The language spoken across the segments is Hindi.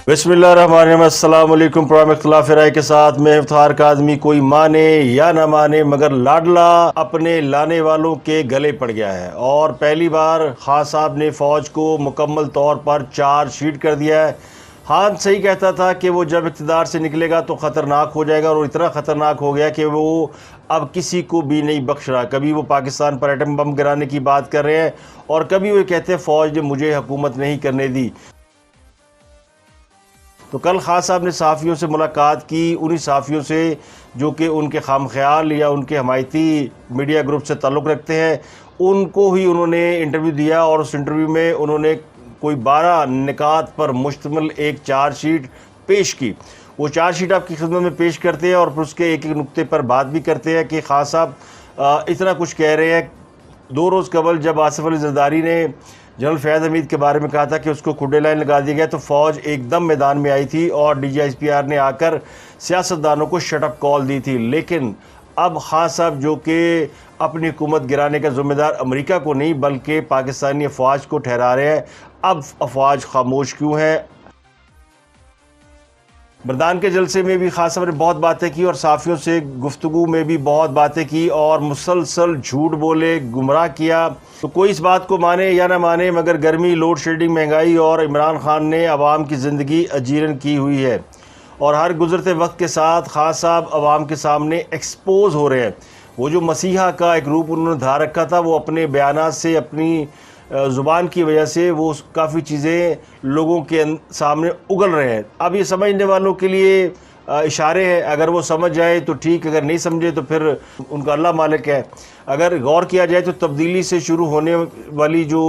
बिस्मिल्लाहिर्रहमानिर्रहीम। अस्सलाम वालेकुम। प्रोग्राम इख्तिलाफ राय के साथ मैं इफ्तार काज़मी। कोई माने या ना माने मगर लाडला अपने लाने वालों के गले पड़ गया है और पहली बार खान साहब ने फ़ौज को मुकम्मल तौर पर चार्जशीट कर दिया है। खान सही कहता था कि वो जब इक़्तिदार से निकलेगा तो ख़तरनाक हो जाएगा और इतना ख़तरनाक हो गया कि वो अब किसी को भी नहीं बख्श रहा। कभी वो पाकिस्तान पर एटम बम गिराने की बात कर रहे हैं और कभी वो कहते हैं फ़ौज ने मुझे हुकूमत नहीं करने दी। तो कल खान साहब ने सहाफ़ियों से मुलाकात की, उन्हीं सहाफ़ियों से जो कि उनके खामख्याल या उनके हमायती मीडिया ग्रुप से ताल्लुक़ रखते हैं, उनको ही उन्होंने इंटरव्यू दिया और उस इंटरव्यू में उन्होंने कोई 12 निकात पर मुश्तमिल एक चार्जशीट पेश की। वो चार्जशीट आपकी खिदमत में पेश करते हैं और फिर उसके एक एक नुक्ते पर बात भी करते हैं कि खान साहब इतना कुछ कह रहे हैं। 2 रोज़ कबल जब आसिफ अली जरदारी ने जनरल फैज़ हमीद के बारे में कहा था कि उसको खुडे लाइन लगा दिया गया तो फ़ौज एकदम मैदान में आई थी और DGISPR ने आकर सियासतदानों को शटअप कॉल दी थी। लेकिन अब खान साहब जो कि अपनी हुकूमत गिराने का ज़िम्मेदार अमेरिका को नहीं बल्कि पाकिस्तानी अफवाज को ठहरा रहे हैं, अब अफवाज खामोश क्यों हैं? बरदान के जलसे में भी खान साहब ने बहुत बातें की और साफ़ियों से गुफ्तगू में भी बहुत बातें की और मुसलसल झूठ बोले, गुमराह किया। तो कोई इस बात को माने या ना माने मगर गर्मी, लोड शेडिंग, महंगाई और इमरान खान ने अवाम की ज़िंदगी अजीरन की हुई है और हर गुज़रते वक्त के साथ खान साहब अवाम के सामने एक्सपोज हो रहे हैं। वो जो मसीहा का एक रूप उन्होंने धार रखा था वो अपने बयानात से, अपनी ज़ुबान की वजह से वो काफ़ी चीज़ें लोगों के सामने उगल रहे हैं। अब ये समझने वालों के लिए इशारे हैं, अगर वो समझ जाए तो ठीक, अगर नहीं समझे तो फिर उनका अल्लाह मालिक है। अगर गौर किया जाए तो तब्दीली से शुरू होने वाली जो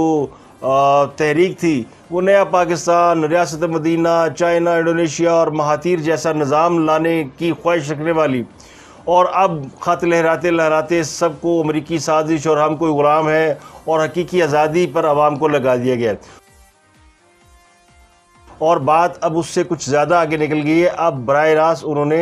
तहरीक थी वो नया पाकिस्तान, रियासत मदीना, चाइना, इंडोनेशिया और महातीर जैसा निज़ाम लाने की ख्वाहिश रखने वाली, और अब ख़त लहराते लहराते सबको अमरीकी साजिश और हम कोई ग़ुलाम है और हकीकी आज़ादी पर आवाम को लगा दिया गया और बात अब उससे कुछ ज़्यादा आगे निकल गई है। अब बराह रास्त उन्होंने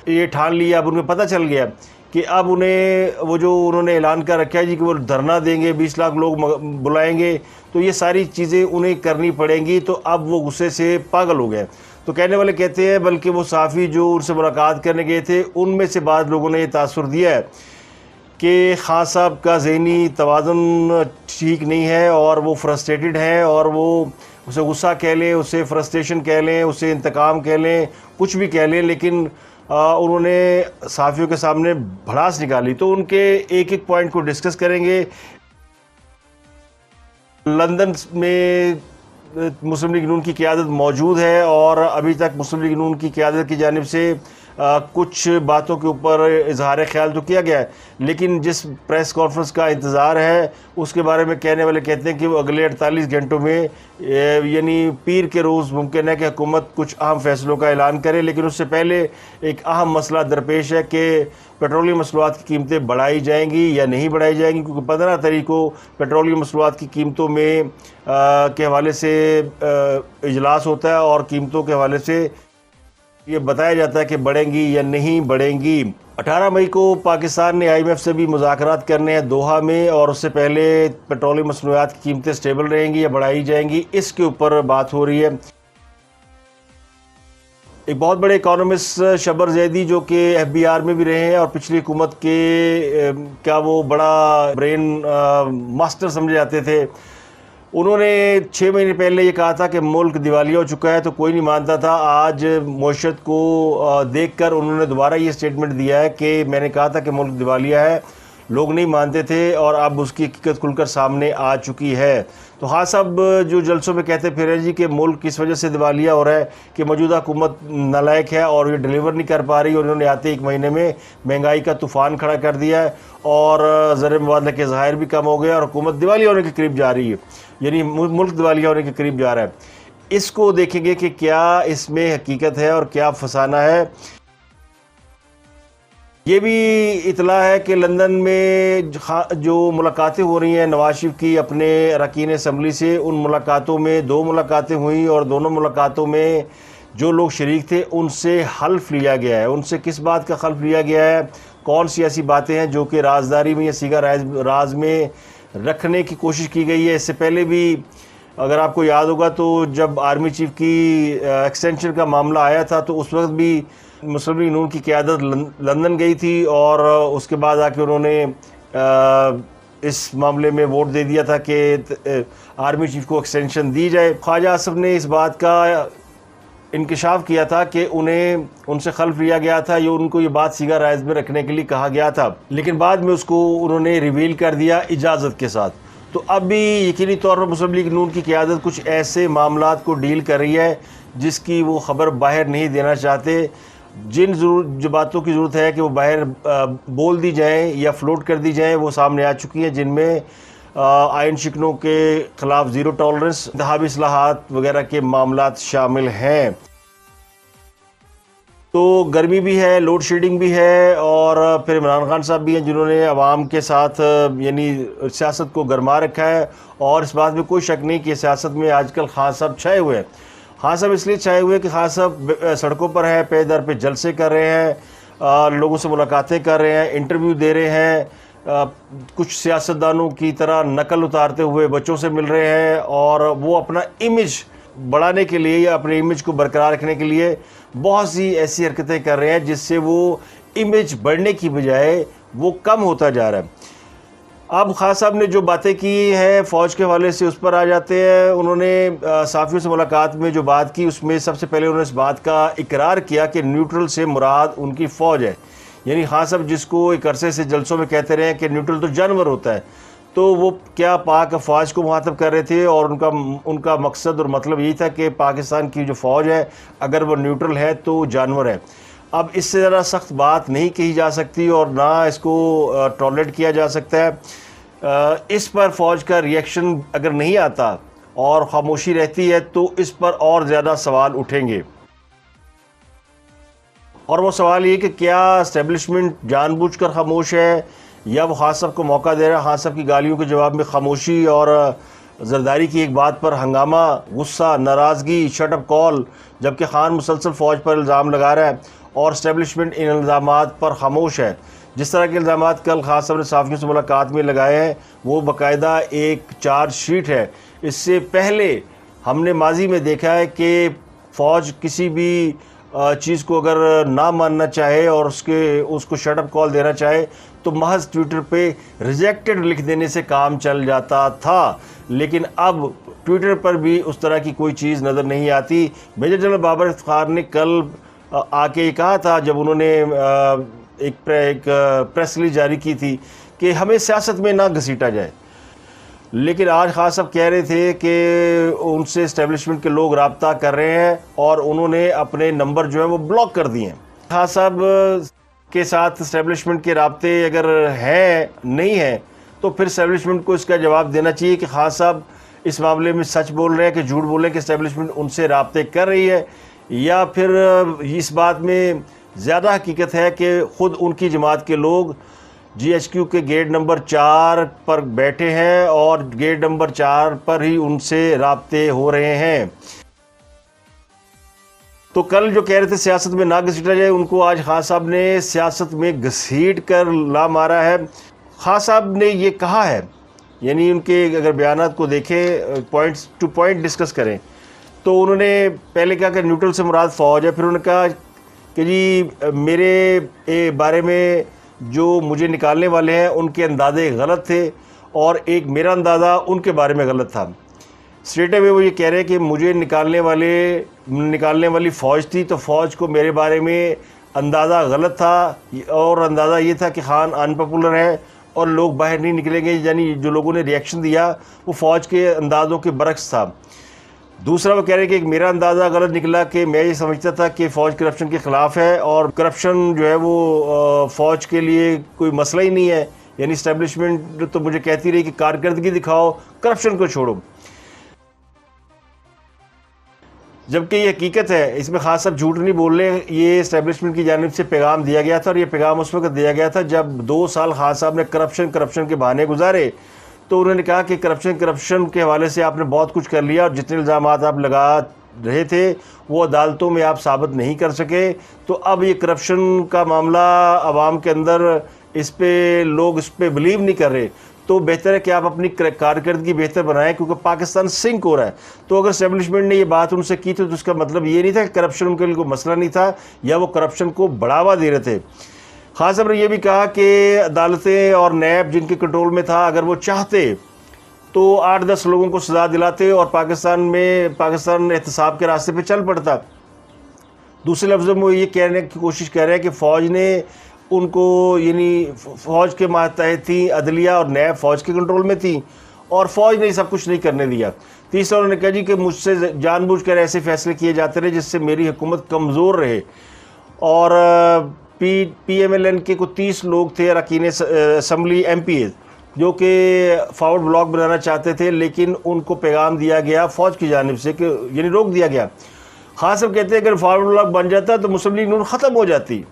ये ठान लिया, अब उन्हें पता चल गया कि अब उन्हें वो जो उन्होंने ऐलान कर रखा है जी कि वो धरना देंगे, 20 लाख लोग बुलाएंगे, तो ये सारी चीज़ें उन्हें करनी पड़ेंगी। तो अब वो गुस्से से पागल हो गए। तो कहने वाले कहते हैं बल्कि वो सहाफ़ी जो उनसे मुलाकात करने गए थे उनमें से बाद लोगों ने ये तासुर दिया है कि खान साहब का ज़हनी तवाज़ुन ठीक नहीं है और वो फ्रस्ट्रेटेड हैं और वो उसे गुस्सा कह लें, उसे फ्रस्ट्रेशन कह लें, उसे इंतकाम कह लें, कुछ भी कह लें, लेकिन उन्होंने सहाफ़ियों के सामने भड़ास निकाली। तो उनके एक एक पॉइंट को डिस्कस करेंगे। लंदन में मुस्लिम लीग नून की क़यादत मौजूद है और अभी तक मुस्लिम लीग नून की क़यादत की जानिब से कुछ बातों के ऊपर इजहार ख्याल तो किया गया है, लेकिन जिस प्रेस कॉन्फ्रेंस का इंतज़ार है उसके बारे में कहने वाले कहते हैं कि वो अगले 48 घंटों में यानी पीर के रोज़ मुमकिन है कि हुकूमत कुछ अहम फ़ैसलों का ऐलान करे। लेकिन उससे पहले एक अहम मसला दरपेश है कि पेट्रोलियम मसनूआत की कीमतें बढ़ाई जाएंगी या नहीं बढ़ाई जाएंगी, क्योंकि 15 तारीख को पेट्रोलियम मसनूआत की कीमतों में के हवाले से इजलास होता है और कीमतों के हवाले से ये बताया जाता है कि बढ़ेंगी या नहीं बढ़ेंगी। 18 मई को पाकिस्तान ने IMF से भी मुज़ाकरात करने हैं दोहा में और उससे पहले पेट्रोलियम मसनूआत की कीमतें स्टेबल रहेंगी या बढ़ाई जाएंगी, इसके ऊपर बात हो रही है। एक बहुत बड़े इकोनॉमिस्ट शबर जैदी जो कि FBR में भी रहे हैं और पिछली हुकूमत के क्या वो बड़ा ब्रेन मास्टर समझे जाते थे, उन्होंने 6 महीने पहले ये कहा था कि मुल्क दिवालिया हो चुका है, तो कोई नहीं मानता था। आज मईशत को देखकर उन्होंने दोबारा ये स्टेटमेंट दिया है कि मैंने कहा था कि मुल्क दिवालिया है, लोग नहीं मानते थे और अब उसकी हकीकत खुलकर सामने आ चुकी है। तो हाँ साहब जो जलसों में कहते फिर जी कि मुल्क किस वजह से दिवालिया हो रहा है कि मौजूदा हुकूमत नालायक है और ये डिलीवर नहीं कर पा रही, और उन्होंने आते 1 महीने में महंगाई का तूफ़ान खड़ा कर दिया है और ज़र मुबादला के ज़ाहिर भी कम हो गया और हुकूमत दिवालिया होने के करीब जा रही है, यानी मुल्क दिवालिया होने के करीब जा रहा है। इसको देखेंगे कि क्या इसमें हकीकत है और क्या फसाना है। ये भी इतला है कि लंदन में जो मुलाकातें हो रही हैं नवाज शरीफ की अपने अरकान असम्बली से, उन मुलाकातों में 2 मुलाकातें हुई और दोनों मुलाकातों में जो लोग शरीक थे उनसे हल्फ लिया गया है। उनसे किस बात का हल्फ लिया गया है, कौन सी ऐसी बातें हैं जो कि राजदारी में या सीगा राज में रखने की कोशिश की गई है। इससे पहले भी अगर आपको याद होगा तो जब आर्मी चीफ की एक्सटेंशन का मामला आया था तो उस वक्त भी मुस्लिम लीग नून की क़यादत लंदन गई थी और उसके बाद आके उन्होंने इस मामले में वोट दे दिया था कि आर्मी चीफ को एक्सटेंशन दी जाए। ख्वाजा आसफ ने इस बात का इंकशाफ किया था कि उन्हें उनसे खल्फ लिया गया था, ये उनको ये बात सीगा राइज में रखने के लिए कहा गया था, लेकिन बाद में उसको उन्होंने रिवील कर दिया इजाज़त के साथ। तो अब भी यकीनी तौर पर मुस्लिम लीग नून की क़यादत कुछ ऐसे मामलात को डील कर रही है जिसकी वो ख़बर बाहर नहीं देना चाहते। जो बातों की ज़रूरत है कि वो बाहर बोल दी जाएँ या फ्लोट कर दी जाएँ वो सामने आ चुकी हैं, जिनमें आइन शिकनों के ख़िलाफ़ ज़ीरो टॉलरेंस, इंतखाबी इस्लाहात वगैरह के मामलात शामिल हैं। तो गर्मी भी है, लोड शेडिंग भी है और फिर इमरान खान साहब भी हैं जिन्होंने अवाम के साथ यानी सियासत को गरमा रखा है। और इस बात में कोई शक नहीं कि सियासत में आजकल खान साहब छाए हुए हैं। खान साहब इसलिए छाए हुए कि खान साहब सड़कों पर हैं, पे दर पे जलसे कर रहे हैं, लोगों से मुलाकातें कर रहे हैं, इंटरव्यू दे रहे हैं, कुछ सियासतदानों की तरह नकल उतारते हुए बच्चों से मिल रहे हैं और वो अपना इमेज बढ़ाने के लिए या अपने इमेज को बरकरार रखने के लिए बहुत सी ऐसी हरकतें कर रहे हैं जिससे वो इमेज बढ़ने की बजाय वो कम होता जा रहा है। अब खान साहब ने जो बातें की हैं फ़ौज के हवाले से उस पर आ जाते हैं। उन्होंने सहाफ़ियों से मुलाकात में जो बात की उसमें सबसे पहले उन्होंने इस बात का इकरार किया कि न्यूट्रल से मुराद उनकी फ़ौज है। यानी खान साहब जिसको एक अरसे से जलसों में कहते रहे कि न्यूट्रल तो जानवर होता है, तो वो क्या पाक फ़ौज को मुखातब कर रहे थे और उनका मकसद और मतलब यही था कि पाकिस्तान की जो फ़ौज है अगर वो न्यूट्रल है तो जानवर है। अब इससे ज़रा सख्त बात नहीं कही जा सकती और ना इसको टॉलरेट किया जा सकता है। इस पर फ़ौज का रिएक्शन अगर नहीं आता और ख़ामोशी रहती है तो इस पर और ज़्यादा सवाल उठेंगे। और वो सवाल ये कि क्या इस्टेब्लिशमेंट जानबूझकर खामोश है या वो खान साहब को मौका दे रहा है। खान साहब की गालियों के जवाब में खामोशी और जरदारी की एक बात पर हंगामा, गुस्सा, नाराज़गी, शटअप कॉल, जबकि खान मुसलसल फ़ौज पर इल्ज़ाम लगा रहा है और इस्टेब्लिशमेंट इन इल्ज़ामात पर खामोश है। जिस तरह के इल्ज़ामात कल खान साहब ने सहाफ़ियों से मुलाकात में लगाए हैं वो बाकायदा एक चार्ज शीट है। इससे पहले हमने माजी में देखा है कि फ़ौज किसी भी चीज़ को अगर ना मानना चाहे और उसको शटअप कॉल देना चाहे तो महज ट्विटर पे रिजेक्टेड लिख देने से काम चल जाता था, लेकिन अब ट्विटर पर भी उस तरह की कोई चीज़ नज़र नहीं आती। मेजर जनरल बाबर इफ्तिखार ने कल आके ये कहा था जब उन्होंने एक प्रेस रिलीज जारी की थी कि हमें सियासत में ना घसीटा जाए, लेकिन आज खान साहब कह रहे थे कि उनसे इस्टेब्लिशमेंट के लोग रब्ता कर रहे हैं और उन्होंने अपने नंबर जो है वो ब्लॉक कर दिए हैं। खान साहब के साथ इस्टेब्लिशमेंट के रब्ते अगर हैं नहीं हैं तो फिर इस्टेब्लिशमेंट को इसका जवाब देना चाहिए कि खान साहब इस मामले में सच बोल रहे हैं कि झूठ बोल रहे हैं कि इस्टेब्लिशमेंट उनसे रब्ते कर रही है, या फिर इस बात में ज़्यादा हकीकत है कि ख़ुद उनकी जमात के लोग GHQ के गेट नंबर 4 पर बैठे हैं और गेट नंबर 4 पर ही उनसे राब्ते हो रहे हैं। तो कल जो कह रहे थे सियासत में ना घसीटा जाए, उनको आज खान साहब ने सियासत में घसीट कर ला मारा है। खान साहब ने ये कहा है, यानी उनके अगर बयानात को देखें, पॉइंट्स टू पॉइंट डिस्कस करें, तो उन्होंने पहले कहा कि न्यूट्रल से मुराद फ़ौज है। फिर उन्होंने कहा कि जी मेरे बारे में जो मुझे निकालने वाले हैं उनके अंदाज़े गलत थे और एक मेरा अंदाज़ा उनके बारे में गलत था। स्ट्रेट अवे वो ये कह रहे हैं कि मुझे निकालने वाली फ़ौज थी, तो फ़ौज को मेरे बारे में अंदाज़ा गलत था और अंदाज़ा ये था कि खान अनपॉपुलर है और लोग बाहर नहीं निकलेंगे। यानी जो लोगों ने रिएक्शन दिया वो फ़ौज के अंदाज़ों के बरक्स था। दूसरा वो कह रहे हैं कि मेरा अंदाज़ा गलत निकला कि मैं ये समझता था कि फ़ौज करप्शन के ख़िलाफ़ है और करप्शन जो है वो फ़ौज के लिए कोई मसला ही नहीं है। यानी इस्टेब्लिशमेंट तो मुझे कहती रही कि कारकर्दगी दिखाओ, करप्शन को छोड़ो, जबकि ये हकीकत है। इसमें खास साहब झूठ नहीं बोल रहे। ये इस्टेब्लिशमेंट की जानिब से पैगाम दिया गया था और ये पैगाम उस वक्त दिया गया था जब 2 साल खान साहब ने करप्शन के बहाने गुजारे। तो उन्होंने कहा कि करप्शन के हवाले से आपने बहुत कुछ कर लिया और जितने इल्ज़ामात आप लगा रहे थे वो अदालतों में आप साबित नहीं कर सके। तो अब ये करप्शन का मामला आवाम के अंदर लोग इस पर बिलीव नहीं कर रहे। तो बेहतर है कि आप अपनी कारकर्दगी बेहतर बनाएं, क्योंकि पाकिस्तान सिंक हो रहा है। तो अगर एस्टेब्लिशमेंट ने ये बात उनसे की थी तो उसका मतलब ये नहीं था कि करप्शन उनके लिए कोई मसला नहीं था या वो करप्शन को बढ़ावा दे रहे थे। खान साहब ने यह भी कहा कि अदालतें और नैब जिनके कंट्रोल में था, अगर वो चाहते तो 8-10 लोगों को सज़ा दिलाते और पाकिस्तान एहतसाब के रास्ते पे चल पड़ता। दूसरे लफ्ज़ों में वो ये कहने की कोशिश कर रहे हैं कि फ़ौज ने उनको, यानी फ़ौज के मातहत थी अदलिया और नैब फ़ौज के कंट्रोल में थी और फ़ौज ने सब कुछ नहीं करने दिया। तीसरा उन्होंने कहा जी कि मुझसे जानबूझकर ऐसे फ़ैसले किए जाते रहे जिससे मेरी हुकूमत कमज़ोर रहे। और PMLN के कुछ 30 लोग थे अरकान असम्बली MPs जो कि फॉरवर्ड ब्लॉक बनाना चाहते थे, लेकिन उनको पैगाम दिया गया फ़ौज की जानिब से कि यानी रोक दिया गया। खान साहब कहते हैं अगर फॉरवर्ड ब्लॉक बन जाता तो मुस्लिम लीग नून ख़त्म हो जाती।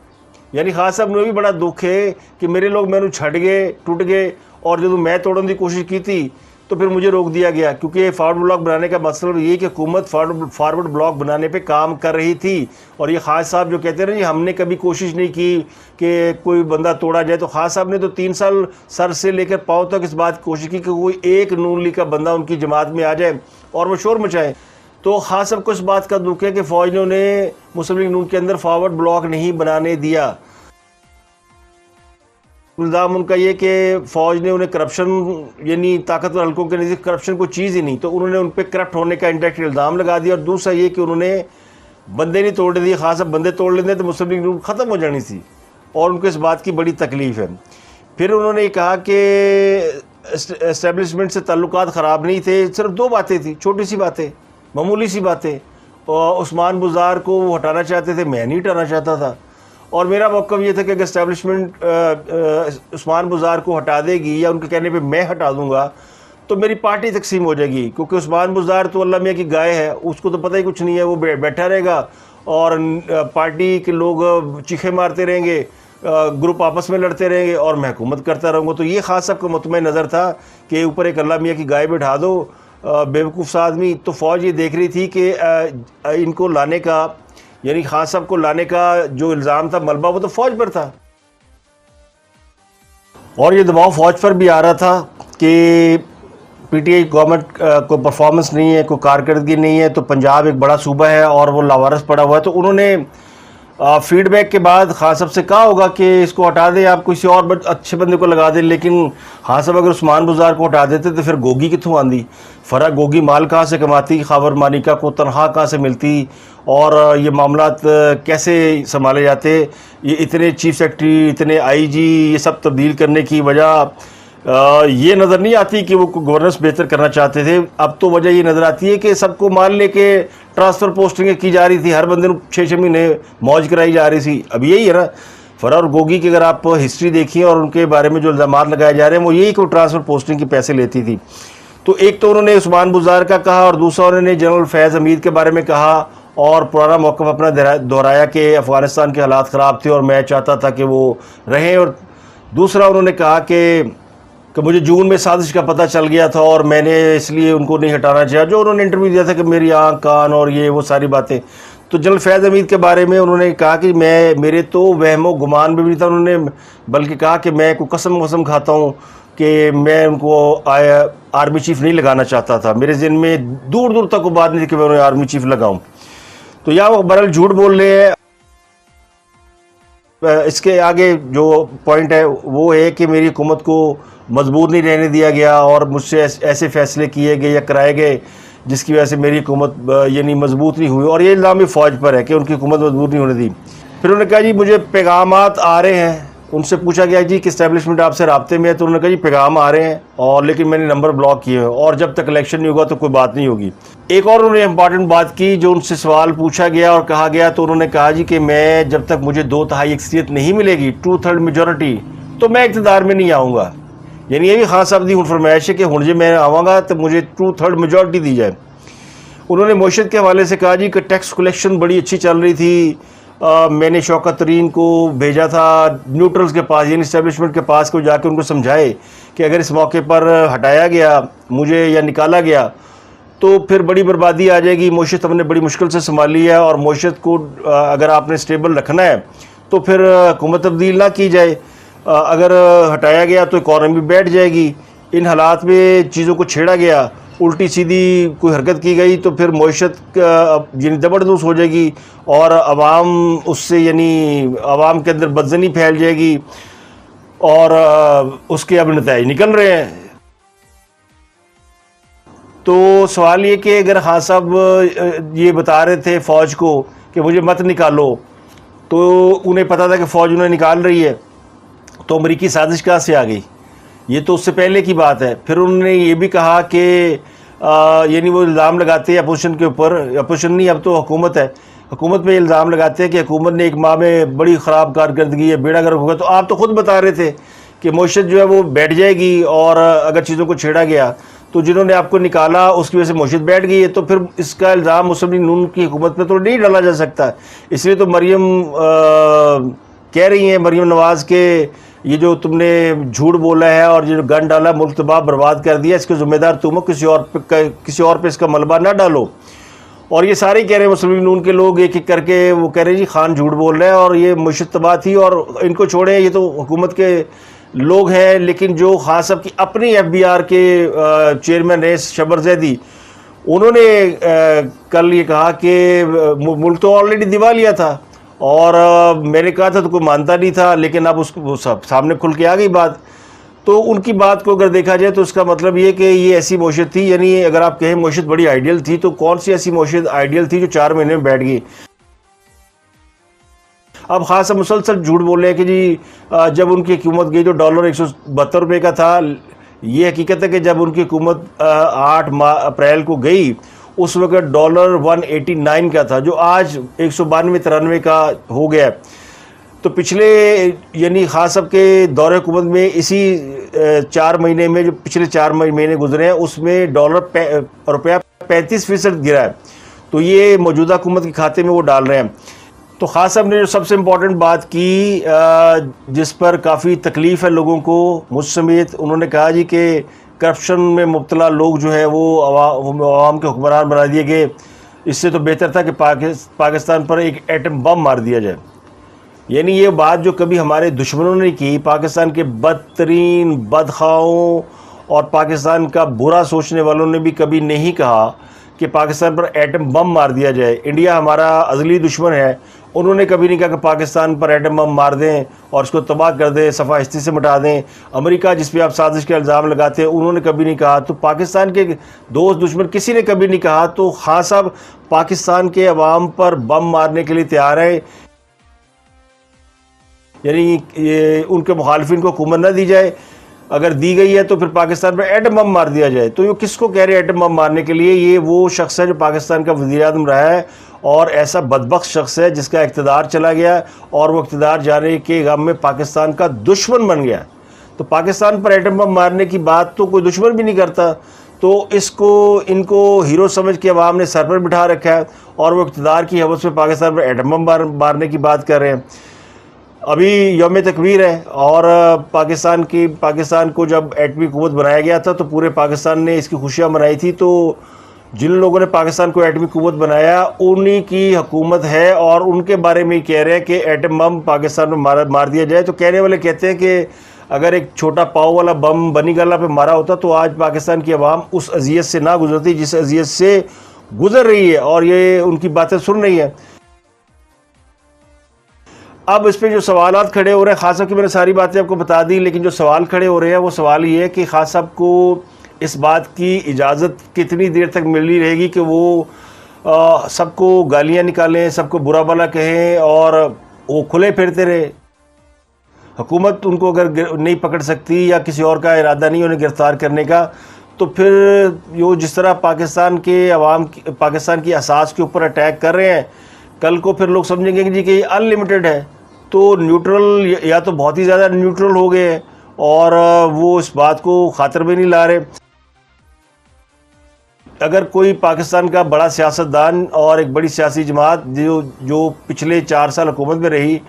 यानी खान साहब ने भी बड़ा दुख है कि मेरे लोग मैंने छट गए, टूट गए, और जो मैं तोड़ने की कोशिश की थी तो फिर मुझे रोक दिया गया, क्योंकि फॉरवर्ड ब्लॉक बनाने का मतलब ये कि हुकूमत फॉरवर्ड ब्लॉक बनाने पे काम कर रही थी। और ये खान साहब जो कहते हैं ना जी हमने कभी कोशिश नहीं की कि कोई बंदा तोड़ा जाए, तो खान साहब ने तो 3 साल सर से लेकर पाँव तक इस बात की कोशिश की कि कोई एक नून लीग का बंदा उनकी जमात में आ जाए और वो शोर मचाए। तो खान साहब को इस बात का दुख है कि फ़ौज ने उन्हें मुस्लिम लीग नून के अंदर फॉरवर्ड ब्लॉक नहीं बनाने दिया। इल्ज़ाम उनका ये कि फ़ौज ने उन्हें करप्शन, यानी ताकतवर हल्कों के नज़दीक करप्शन कोई चीज़ ही नहीं, तो उन्होंने उन पर करप्ट होने का इंडायरेक्ट इल्ज़ाम लगा दिया। और दूसरा ये कि उन्होंने बंदे नहीं तोड़ने दिए। खास अब बंदे तोड़ लेते तो मुस्लिम लीग नून ख़त्म हो जानी थी और उनको इस बात की बड़ी तकलीफ़ है। फिर उन्होंने ये कहा कि एस्टेब्लिशमेंट से ताल्लुकात ख़राब नहीं थे, सिर्फ 2 बातें थी, छोटी सी बातें, मामूली सी बातें। और उस्मान बुज़ार को वो हटाना चाहते थे, मैं नहीं हटाना चाहता था। और मेरा मौक़िफ़ ये था कि अगर एस्टेब्लिशमेंट उस्मान बुज़ार को हटा देगी या उनके कहने पे मैं हटा दूंगा तो मेरी पार्टी तकसीम हो जाएगी, क्योंकि उस्मान बुज़ार तो अल्लाह मियाँ की गाय है, उसको तो पता ही कुछ नहीं है, वो बैठा रहेगा और पार्टी के लोग चीखे मारते रहेंगे, ग्रुप आपस में लड़ते रहेंगे और मैं हुकूमत करता रहूँगा। तो ये खास सबका मुतमईन नज़र था कि ऊपर एक अल्लाह मियाँ की गाय बिठा दो, बेवकूफ़ सा आदमी। तो फ़ौज ये देख रही थी कि इनको लाने का, यानी खान साहब को लाने का जो इल्ज़ाम था, मलबा, वो तो फ़ौज पर था। और ये दबाव फ़ौज पर भी आ रहा था कि PTI गवर्नमेंट को परफॉर्मेंस नहीं है, कोई कारकर्दगी नहीं है, तो पंजाब एक बड़ा सूबा है और वो लावारिस पड़ा हुआ है। तो उन्होंने फीडबैक के बाद खान साहब से कहा होगा कि इसको हटा दें, आप किसी और अच्छे बंदे को लगा दें। लेकिन खान साहब अगर उस्मान बुज़ार को हटा देते तो फिर गोगी कितों आंदी, फ़रा गोगी माल कहाँ से कमाती, खबर मानिका को तनख्वाह कहाँ से मिलती, और ये मामलात कैसे संभाले जाते। ये इतने चीफ सेक्रेटरी, इतने IG, ये सब तब्दील करने की वजह ये नज़र नहीं आती कि वो गवर्नेंस बेहतर करना चाहते थे। अब तो वजह ये नज़र आती है कि सबको मान लेके ट्रांसफ़र पोस्टिंगें की जा रही थी, हर बंदे को 6-6 महीने मौज कराई जा रही थी। अब यही है ना फ़रा और गोगी की, अगर आप हिस्ट्री देखिए और उनके बारे में जो इल्ज़ाम लगाए जा रहे हैं, वो यही कि वो ट्रांसफ़र पोस्टिंग के पैसे लेती थी। तो एक तो उन्होंने उस्मान बुज़ार का कहा और दूसरा उन्होंने जनरल फैज़ हमीद के बारे में कहा और पुराना मौक़िफ़ अपना दोहराया कि अफ़गानिस्तान के हालात ख़राब थे और मैं चाहता था कि वो रहें। और दूसरा उन्होंने कहा कि मुझे जून में साजिश का पता चल गया था और मैंने इसलिए उनको नहीं हटाना चाहा, जो उन्होंने इंटरव्यू दिया था कि मेरी आँख कान और ये वो सारी बातें। तो जनरल फैज़ हमीद के बारे में उन्होंने कहा कि मेरे तो वहमो गुमान में भी था, उन्होंने बल्कि कहा कि मैं को कसम खाता हूँ कि मैं उनको आर्मी चीफ़ नहीं लगाना चाहता था, मेरे ज़हन में दूर दूर तक वो बात नहीं थी कि मैं उन्हें आर्मी चीफ़ लगाऊँ। तो या वो बहरहाल झूठ बोल रहे हैं। इसके आगे जो पॉइंट है वो है कि मेरी हुकूमत को मजबूत नहीं रहने दिया गया और मुझसे ऐसे फ़ैसले किए गए या कराए गए जिसकी वजह से मेरी हुकूमत यानी मजबूत नहीं हुई, और ये इल्ज़ाम भी फ़ौज पर है कि उनकी हुकूमत मजबूत नहीं होने दी। फिर उन्होंने कहा जी मुझे पैगामात आ रहे हैं, उनसे पूछा गया जी कि इस्टेब्लिशमेंट आपसे राब्ते में है, तो उन्होंने कहा जी पैगाम आ रहे हैं और लेकिन मैंने नंबर ब्लॉक किए हैं और जब तक इलेक्शन नहीं होगा तो कोई बात नहीं होगी। एक और उन्होंने इंपॉर्टेंट बात की, जो उनसे सवाल पूछा गया और कहा गया, तो उन्होंने कहा जी कि मैं जब तक मुझे 2/3 अक्सरियत नहीं मिलेगी, 2/3 मेजोरिटी, तो मैं इक़्तिदार में नहीं आऊँगा। यानी ये भी खान साहब की फरमाइश है कि हुण जे मैं आवाँगा तो मुझे 2/3 मेजोरिटी दी जाए। उन्होंने मईशत के हवाले से कहा जी कि टैक्स कलेक्शन बड़ी अच्छी चल रही थी, मैंने शौकत तरीन को भेजा था न्यूट्रल्स के पास, यानी इस्टेब्लिशमेंट के पास, को जाके उनको समझाए कि अगर इस मौके पर हटाया गया मुझे या निकाला गया तो फिर बड़ी बर्बादी आ जाएगी। मईशत हमने बड़ी मुश्किल से संभाली है और मईशत को अगर आपने स्टेबल रखना है तो फिर हुकूमत तब्दील ना की जाए, अगर हटाया गया तो इकॉनमी बैठ जाएगी। इन हालात में चीज़ों को छेड़ा गया, उल्टी सीधी कोई हरकत की गई तो फिर मईशत यानी ज़बरदस्त हो जाएगी और आवाम उससे यानी आवाम के अंदर बदज़नी फैल जाएगी और उसके अब नतीजे निकल रहे हैं। तो सवाल ये कि अगर खान साहब ये बता रहे थे फ़ौज को कि मुझे मत निकालो, तो उन्हें पता था कि फ़ौज उन्हें निकाल रही है, तो अमरीकी साजिश कहाँ से आ गई? ये तो उससे पहले की बात है। फिर उन्होंने ये भी कहा कि यानी वो इल्ज़ाम लगाते हैं अपोजिशन के ऊपर, अपोजिशन नहीं अब तो हुकूमत है, हुकूमत पे इल्ज़ाम लगाते हैं कि हुकूमत ने एक माह में बड़ी ख़राब कारकर्दगी है, बेड़ा गर्क होगा। तो आप तो ख़ुद बता रहे थे कि मईशत जो है वो बैठ जाएगी और अगर चीज़ों को छेड़ा गया तो जिन्होंने आपको निकाला उसकी वजह से मईशत बैठ गई है, तो फिर इसका इल्ज़ाम मुस्लिम लीग नून की हुकूमत पर तो नहीं डाला जा सकता। इसलिए तो मरीम कह रही हैं, मरीम नवाज़ के ये जो तुमने झूठ बोला है और जो गन डाला, मुल्क तबाह बर्बाद कर दिया, इसके ज़िम्मेदार तुम हो, किसी और पे इसका मलबा ना डालो। और ये सारे कह रहे हैं मुस्लिम लीग नून के लोग एक एक करके, वो कह रहे हैं जी खान झूठ बोल रहे हैं और ये मईशत तबाह थी और इनको छोड़ें, ये तो हुकूमत के लोग हैं। लेकिन जो खान साहब की अपनी FBR के चेयरमैन रहे शबर जैदी, उन्होंने कल ये कहा कि मुल्क तो ऑलरेडी दिवालिया था और मैंने कहा था तो कोई मानता नहीं था, लेकिन अब उसको सब सामने खुल के आ गई बात। तो उनकी बात को अगर देखा जाए तो इसका मतलब ये कि ये ऐसी मईशत थी, यानी अगर आप कहें मईशत बड़ी आइडियल थी, तो कौन सी ऐसी मईशत आइडियल थी जो 4 महीने में बैठ गई? अब खासा मुसलसल झूठ बोल रहे हैं कि जी जब उनकी हुकूमत गई तो डॉलर 172 रुपये का था। ये हकीकत है कि जब उनकी हुकूमत 8 अप्रैल को गई उस वक्त डॉलर 189 का था, जो आज 192-93 का हो गया। तो पिछले यानी खान साहब के दौरे हुकूमत में इसी 4 महीने में, जो पिछले 4 महीने गुजरे हैं, उसमें रुपया 35% गिरा है। तो ये मौजूदा हुकूमत के खाते में वो डाल रहे हैं। तो खान साहब ने जो सबसे इम्पोर्टेंट बात की, जिस पर काफ़ी तकलीफ़ है लोगों को, मुझ समेत, उन्होंने कहा जी कि करप्शन में मुब्तला लोग जो है वो आवाम के हुक्मरान बना दिए गए। इससे तो बेहतर था कि पाकिस्तान पर एक एटम बम मार दिया जाए। यानी ये बात जो कभी हमारे दुश्मनों ने की, पाकिस्तान के बदतरीन बदखाओं और पाकिस्तान का बुरा सोचने वालों ने भी कभी नहीं कहा कि पाकिस्तान पर एटम बम मार दिया जाए। इंडिया हमारा अज़ली दुश्मन है, उन्होंने कभी नहीं कहा कि पाकिस्तान पर एटम बम मार दें और उसको तबाह कर दें, सफ़ा हिस्से से मिटा दें। अमेरिका जिस पे आप साजिश के इल्ज़ाम लगाते हैं, उन्होंने कभी नहीं कहा। तो पाकिस्तान के दोस्त दुश्मन किसी ने कभी नहीं कहा। तो खान साहब पाकिस्तान के अवाम पर बम मारने के लिए तैयार है, यानी ये उनके मुखालिफिन को हुकूमत न दी जाए, अगर दी गई है तो फिर पाकिस्तान पर एटम बम मार दिया जाए। तो ये किसको कह रहे हैं एटम बम मारने के लिए? ये वो शख्स है जो पाकिस्तान का वज़ीर-ए-आज़म रहा है और ऐसा बदबख्त शख्स है जिसका इक़्तिदार चला गया और वो इक़्तिदार जाने के गम में पाकिस्तान का दुश्मन बन गया। तो पाकिस्तान पर एटम बम मारने की बात तो कोई दुश्मन भी नहीं करता। तो इनको हीरो समझ के अवाम ने सर पर बिठा रखा है और वो इक़्तिदार की हवस में पाकिस्तान पर एटम बम मारने की बात कर रहे हैं। अभी यौम तकबीर है और पाकिस्तान को जब एटमी हुकूमत बनाया गया था तो पूरे पाकिस्तान ने इसकी खुशियाँ मनाई थी। तो जिन लोगों ने पाकिस्तान को एटमी हुकूमत बनाया उन्हीं की हुकूमत है और उनके बारे में ही कह रहे हैं कि एटम बम पाकिस्तान में मार दिया जाए। तो कहने वाले कहते हैं कि अगर एक छोटा पाव वाला बम बनी गला पे मारा होता तो आज पाकिस्तान की आवाम उस अजियत से ना गुजरती जिस अजियत से गुजर रही है, और ये उनकी बातें सुन रही है। अब इस पर जो सवालात खड़े हो रहे हैं, खान साहब की मैंने सारी बातें आपको बता दी, लेकिन जो सवाल खड़े हो रहे हैं वो सवाल ये है कि खान साहब को इस बात की इजाज़त कितनी देर तक मिली रहेगी कि वो सबको गालियाँ निकालें, सबको बुरा भला कहें और वो खुले फिरते रहे। हुकूमत उनको अगर नहीं पकड़ सकती या किसी और का इरादा नहीं उन्हें गिरफ़्तार करने का, तो फिर जो जिस तरह पाकिस्तान की असास के ऊपर अटैक कर रहे हैं, कल को फिर लोग समझेंगे कि जी कि ये अनलिमिटेड है। तो न्यूट्रल या तो बहुत ही ज़्यादा न्यूट्रल हो गए हैं और वो इस बात को खातिर में नहीं ला रहे। अगर कोई पाकिस्तान का बड़ा सियासतदान और एक बड़ी सियासी जमात जो पिछले 4 साल हुकूमत में रही,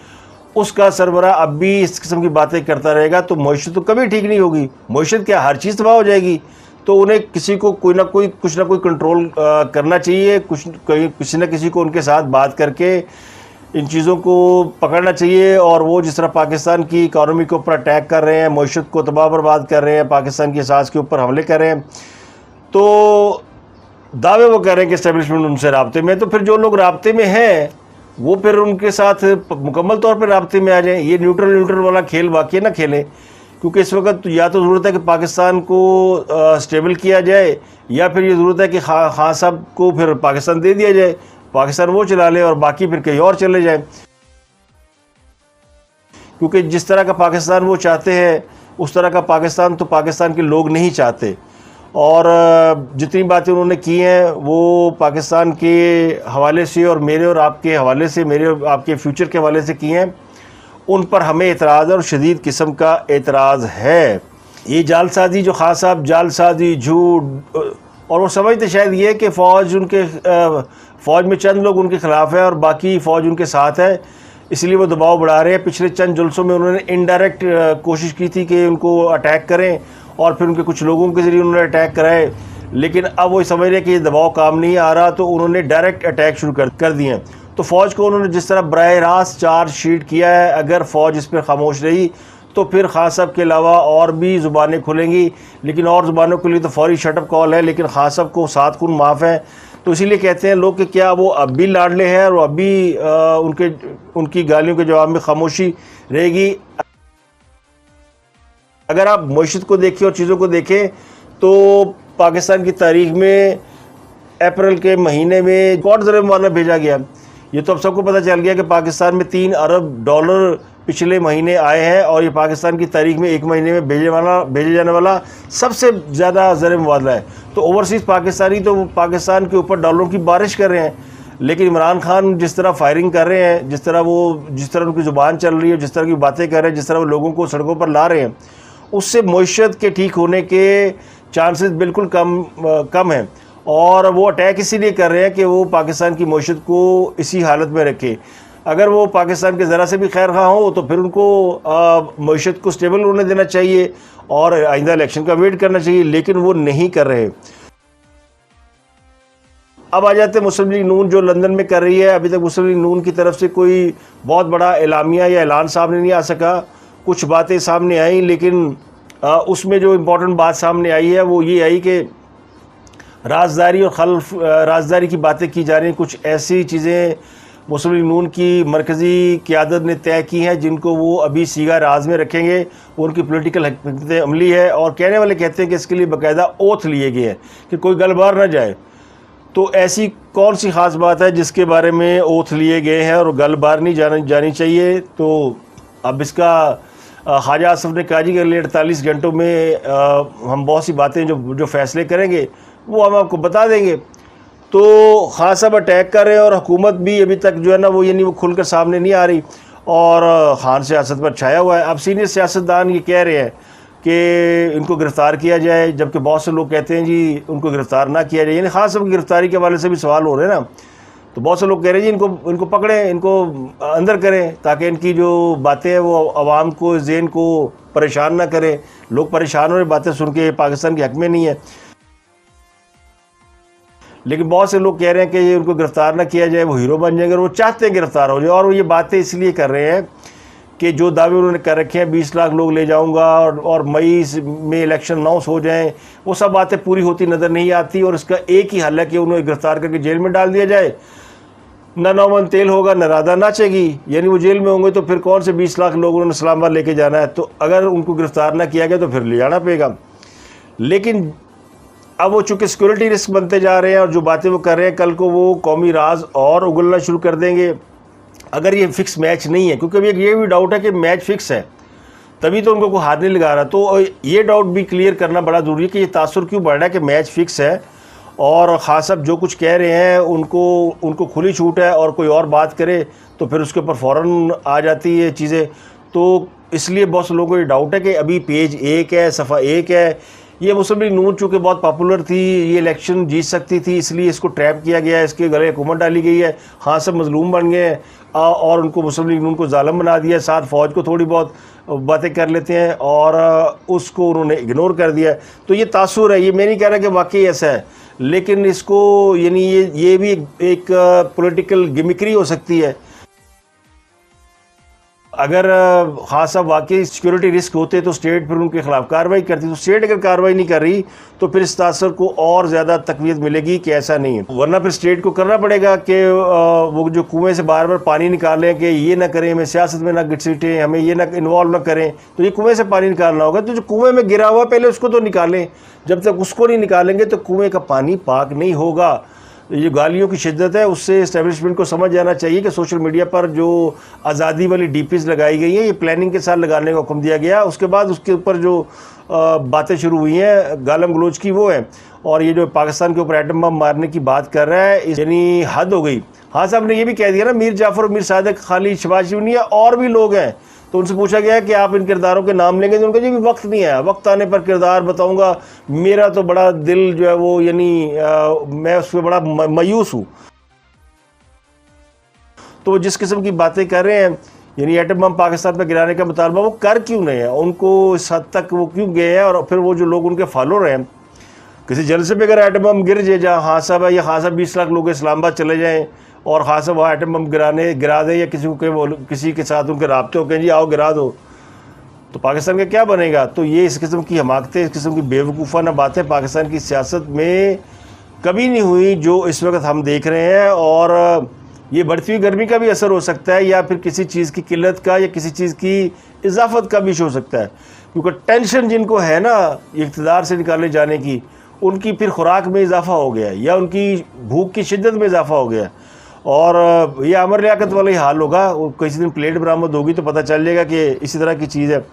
उसका सरबराह अब भी इस किस्म की बातें करता रहेगा तो मईशत तो कभी ठीक नहीं होगी। मईशत क्या, हर चीज़ तबाह हो जाएगी। तो उन्हें किसी को कुछ ना कोई कंट्रोल करना चाहिए, किसी न किसी को उनके साथ बात करके इन चीज़ों को पकड़ना चाहिए। और वो जिस तरह पाकिस्तान की इकानमी के ऊपर अटैक कर रहे हैं, मईशत को तबाह बर्बाद कर रहे हैं, पाकिस्तान की असास के ऊपर हमले कर रहे हैं, तो दावे वो कर रहे हैं कि इस्टेब्लिशमेंट उनसे राब्ते में, तो फिर जो लोग राब्ते में हैं वो फिर उनके साथ मुकम्मल तौर पर राब्ते में आ जाएं। ये न्यूट्रल वाला खेल वाकई ना खेलें, क्योंकि इस वक्त या तो ज़रूरत है कि पाकिस्तान को स्टेबल किया जाए, या फिर ये ज़रूरत है कि खान साहब को फिर पाकिस्तान दे दिया जाए, पाकिस्तान वो चला ले और बाकी फिर कहीं और चले जाए। क्योंकि जिस तरह का पाकिस्तान वो चाहते हैं उस तरह का पाकिस्तान तो पाकिस्तान के लोग नहीं चाहते। और जितनी बातें उन्होंने की हैं वो पाकिस्तान के हवाले से और मेरे और आपके हवाले से, मेरे और आपके फ्यूचर के हवाले से की हैं, उन पर हमें एतराज़ और शदीद किस्म का एतराज़ है। ये जालसाजी जो खान साहब जालसाजी झूठ, और वो समझते शायद ये कि फ़ौज में चंद लोग उनके ख़िलाफ़ है और बाकी फ़ौज उनके साथ है, इसलिए वो दबाव बढ़ा रहे हैं। पिछले चंद जुल्सों में उन्होंने इनडायरेक्ट कोशिश की थी कि उनको अटैक करें और फिर उनके कुछ लोगों के ज़रिए उन्होंने अटैक कराए, लेकिन अब वो समझ रहे हैं कि ये दबाव काम नहीं आ रहा, तो उन्होंने डायरेक्ट अटैक शुरू कर दिए हैं। तो फ़ौज को उन्होंने जिस तरह बराह रास्त चार्ज शीट किया है, अगर फ़ौज इस पर खामोश रही तो फिर खान साहब के अलावा और भी ज़ुबानें खुलेंगी, लेकिन और ज़ुबानों के लिए तो फौरी शटअप कॉल है, लेकिन खान साहब को 7 खून माफ़ है। तो इसीलिए कहते हैं लोग कि क्या वो अब भी लाडले हैं और अब भी उनकी गालियों के जवाब में खामोशी रहेगी। अगर आप मईशत को देखें और चीज़ों को देखें तो पाकिस्तान की तारीख में अप्रैल के महीने में रिकॉर्ड ज़र मुआवना भेजा गया। ये तो अब सबको पता चल गया कि पाकिस्तान में $3 अरब पिछले महीने आए हैं, और ये पाकिस्तान की तारीख में एक महीने में भेजे जाने वाला सबसे ज़्यादा ज़र मुआवजा है। तो ओवरसीज़ पाकिस्तानी तो पाकिस्तान के ऊपर डॉलरों की बारिश कर रहे हैं, लेकिन इमरान खान जिस तरह फायरिंग कर रहे हैं, जिस तरह उनकी ज़ुबान चल रही है, जिस तरह की बातें कर रहे हैं, जिस तरह वो लोगों को सड़कों पर ला रहे हैं, उससे मईशत के ठीक होने के चांसेस बिल्कुल कम हैं। और वो अटैक इसीलिए कर रहे हैं कि वो पाकिस्तान की मईशत को इसी हालत में रखे। अगर वो पाकिस्तान के ज़रा से भी खैर खा हो तो फिर उनको मईशत को स्टेबल होने देना चाहिए और आइंदा इलेक्शन का वेट करना चाहिए, लेकिन वो नहीं कर रहे। अब आ जाते हैं मुस्लिम लीग नून जो लंदन में कर रही है। अभी तक मुस्लिम लीग नून की तरफ से कोई बहुत बड़ा एलामिया या ऐलान सामने नहीं आ सका। कुछ बातें सामने आई, लेकिन उसमें जो इम्पोर्टेंट बात सामने आई है वो ये आई कि राजदारी और खल्फ राजदारी की बातें की जा रही हैं। कुछ ऐसी चीज़ें मुस्लिम लीग नून की मरकज़ी क़यादत ने तय की हैं जिनको वो अभी सीगा राज में रखेंगे। उनकी पॉलिटिकल हकीकत अमली है, और कहने वाले कहते हैं कि इसके लिए बाकायदा ओथ लिए गए हैं कि कोई गलबार ना जाए। तो ऐसी कौन सी ख़ास बात है जिसके बारे में ओथ लिए गए हैं और गलबार नहीं जानी चाहिए? तो अब इसका ख्वाजा आसफ ने कहा जी कि अगले 48 घंटों में हम बहुत सी बातें जो फ़ैसले करेंगे वो हम आपको बता देंगे। तो खान साहब अटैक कर रहे हैं और हुकूमत भी अभी तक जो है ना वो खुलकर सामने नहीं आ रही, और खान सियासत पर छाया हुआ है। अब सीनियर सियासतदान ये कह रहे हैं कि इनको गिरफ़्तार किया जाए, जबकि बहुत से लोग कहते हैं जी उनको गिरफ़्तार ना किया जाए। यानी खान साहब की गिरफ़्तारी के हवाले से भी सवाल हो रहे हैं ना। तो बहुत से लोग कह रहे हैं जी इनको पकड़ें, इनको अंदर करें, ताकि इनकी जो बातें हैं वो आवाम को ज़हन को परेशान ना करें। लोग परेशान हो रहे बातें सुन के, पाकिस्तान के हक़ में नहीं है। लेकिन बहुत से लोग कह रहे हैं कि ये उनको गिरफ़्तार ना किया जाए, वो हीरो बन जाएंगे, और वो चाहते हैं गिरफ़्तार हो जाए। और वो ये बातें इसलिए कर रहे हैं कि जो दावे उन्होंने कर रखे हैं 20 लाख लोग ले जाऊंगा और मई में इलेक्शन अनाउंस हो जाएं, वो सब बातें पूरी होती नज़र नहीं आती। और इसका एक ही हल है कि उन्हें गिरफ़्तार करके जेल में डाल दिया जाए। ना नौमन तेल होगा, ना राधा नाचेगी। यानी वो जेल में होंगे तो फिर कौन से 20 लाख लोग उन्होंने इस्लामाबाद लेके जाना है? तो अगर उनको गिरफ़्तार ना किया गया तो फिर ले जाना पड़ेगा। लेकिन अब वो चूँकि सिक्योरिटी रिस्क बनते जा रहे हैं, और जो बातें वो कर रहे हैं कल को वो कौमी राज और उगलना शुरू कर देंगे अगर ये फ़िक्स मैच नहीं है। क्योंकि अभी ये भी डाउट है कि मैच फ़िक्स है, तभी तो उनको कोई हाथ नहीं लगा रहा। तो ये डाउट भी क्लियर करना बड़ा ज़रूरी है कि ये तासुर क्यों बढ़ रहा है कि मैच फ़िक्स है, और खान साहब जो कुछ कह रहे हैं उनको खुली छूट है, और कोई और बात करे तो फिर उसके ऊपर फ़ौरन आ जाती है चीज़ें। तो इसलिए बहुत से लोगों को ये डाउट है कि अभी पेज 1 है, सफ़ा 1 है। ये मुस्लिम लीग नून चूँकि बहुत पॉपुलर थी, ये इलेक्शन जीत सकती थी, इसलिए इसको ट्रैप किया गया है, इसके गले हुकूमत डाली गई है। खान साहब मजलूम बन गए हैं और उनको मुस्लिम लीग नून को जालिम बना दिया। साथ फ़ौज को थोड़ी बहुत बातें कर लेते हैं और उसको उन्होंने इग्नोर कर दिया। तो ये तासुर है, ये मैं नहीं कह रहा कि वाकई ऐसा है, लेकिन इसको यानी ये भी एक पॉलिटिकल गिमिक्री हो सकती है। अगर हाँ साहब वाकई सिक्योरिटी रिस्क होते तो स्टेट फिर उनके खिलाफ कार्रवाई करती। तो स्टेट अगर कार्रवाई नहीं कर रही तो फिर इस तासर को और ज़्यादा तकवीत मिलेगी कि ऐसा नहीं है, वरना फिर स्टेट को करना पड़ेगा कि वो जो कुएं से बार बार पानी निकालें कि ये ना करें, हमें सियासत में ना घसीटें, हमें ये ना इन्वॉल्व ना करें, तो ये कुएं से पानी निकालना होगा। तो जो कुएं में गिरा हुआ पहले उसको तो निकालें, जब तक उसको नहीं निकालेंगे तो कुएं का पानी पाक नहीं होगा। ये गालियों की शिद्दत है, उससे इस्टेब्लिशमेंट को समझ जाना चाहिए कि सोशल मीडिया पर जो आज़ादी वाली डीपीज़ लगाई गई हैं ये प्लानिंग के साथ लगाने का हुक्म दिया गया। उसके बाद उसके ऊपर जो बातें शुरू हुई हैं गालम गलोच की वो है, और ये जो पाकिस्तान के ऊपर एटम बम मारने की बात कर रहा है यानी हद हो गई। हाँ साहब ने ये भी कह दिया ना मीर जाफ़र और मीर सादिक खाली शहबाज शरीफ नहीं है और भी लोग हैं। तो उनसे पूछा गया कि आप इन किरदारों के नाम लेंगे, तो उनका जी भी वक्त नहीं है, वक्त आने पर किरदार बताऊंगा। मेरा तो बड़ा दिल जो है वो यानी मैं उस पर बड़ा मायूस हूँ। तो जिस किस्म की बातें कर रहे हैं यानी एटम बम पाकिस्तान पर गिराने का मुतालबा वो कर क्यों नहीं है, उनको इस हद तक वो क्यों गए हैं, और फिर वो जो लोग उनके फॉलोअर हैं किसी जलसे पे अगर एटम बम गिर जाए जहाँ हाँ साहब है या हाँ साहब 20 लाख लोग इस्लामाबाद चले जाएँ और हाँ साहब वहाँ एटम बम गिरा दें या किसी के साथ उनके राब्ते हो कहें जी आओ गिरा दो, तो पाकिस्तान का क्या बनेगा। तो ये इस किस्म की हमाकतें, इस किस्म की बेवकूफ़ाना बातें पाकिस्तान की सियासत में कभी नहीं हुई जो इस वक्त हम देख रहे हैं। और ये बढ़ती हुई गर्मी का भी असर हो सकता है या फिर किसी चीज़ की किल्लत का या किसी चीज़ की इजाफत का भी हो सकता है, क्योंकि टेंशन जिनको है ना इक़्तिदार से निकाले जाने की, उनकी फिर खुराक में इजाफा हो गया या उनकी भूख की शिद्दत में इजाफा हो गया। और ये अमर लियाकत वाला ही हाल होगा, किसी दिन प्लेट बरामद होगी तो पता चल जाएगा कि इसी तरह की चीज़ है।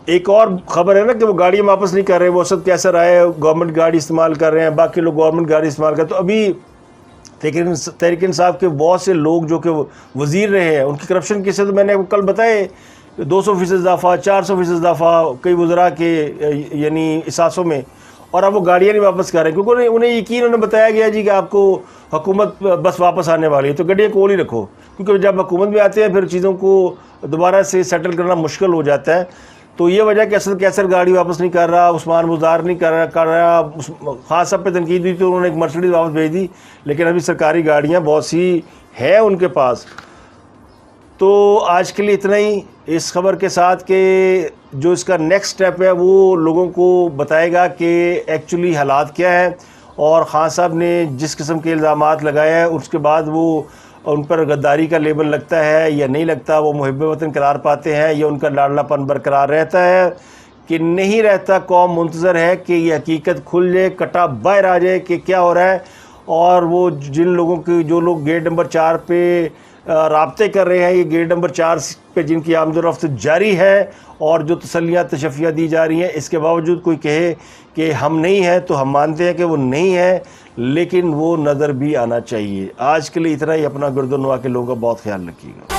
एक और ख़बर है ना कि वो गाड़ियाँ वापस नहीं कर रहे, वो सब कैसा रहा है, गवर्नमेंट गाड़ी इस्तेमाल कर रहे हैं, बाकी लोग गवर्नमेंट गाड़ी इस्तेमाल कर। तो अभी तहरीक इंसाफ के बहुत से लोग जो कि वज़ीर रहे हैं उनकी करप्शन केसेस तो मैंने कल बताए 200% इजाफा, 400% इजाफा कई वज़रा के यानी इसासों में, और अब वो गाड़ियाँ नहीं वापस कर रहे हैं क्योंकि उन्हें यकीन उन्हें बताया गया जी कि आपको हुकूमत बस वापस आने वाली है तो गाड़ियाँ कोल ही रखो, क्योंकि जब हुकूमत में आते हैं फिर चीज़ों को दोबारा से सेटल करना मुश्किल हो जाता है। तो ये वजह कि असद कैसर गाड़ी वापस नहीं कर रहा, उस्मान बुज़दार नहीं कर रहा ख़ास सब पे तनकीद दी तो उन्होंने एक मर्सिडीज़ वापस भेज दी, लेकिन अभी सरकारी गाड़ियाँ बहुत सी हैं उनके पास। तो आज के लिए इतना ही इस खबर के साथ कि जो इसका नेक्स्ट स्टेप है वो लोगों को बताएगा कि एक्चुअली हालात क्या है, और ख़ान साहब ने जिस किस्म के इल्ज़ामात लगाए हैं उसके बाद वो उन पर गद्दारी का लेबल लगता है या नहीं लगता, वो मुहिब वतन करार पाते हैं या उनका लाडलापन बरकरार रहता है कि नहीं रहता। कौम मुंतज़र है कि ये हकीकत खुल जाए, कटा बाहर आ जाए कि क्या हो रहा है। और वो जिन लोगों की जो लोग गेट नंबर 4 पे राब्ते कर रहे हैं, ये गेट नंबर 4 पे जिनकी आमद-ओ-रफ्त जारी है और जो तसल्लियाँ तशफ़ियाँ दी जा रही हैं, इसके बावजूद कोई कहे कि हम नहीं हैं तो हम मानते हैं कि वो नहीं है, लेकिन वो नज़र भी आना चाहिए। आज के लिए इतना ही। अपना गुर्दोनवा के लोगों का बहुत ख्याल रखिएगा।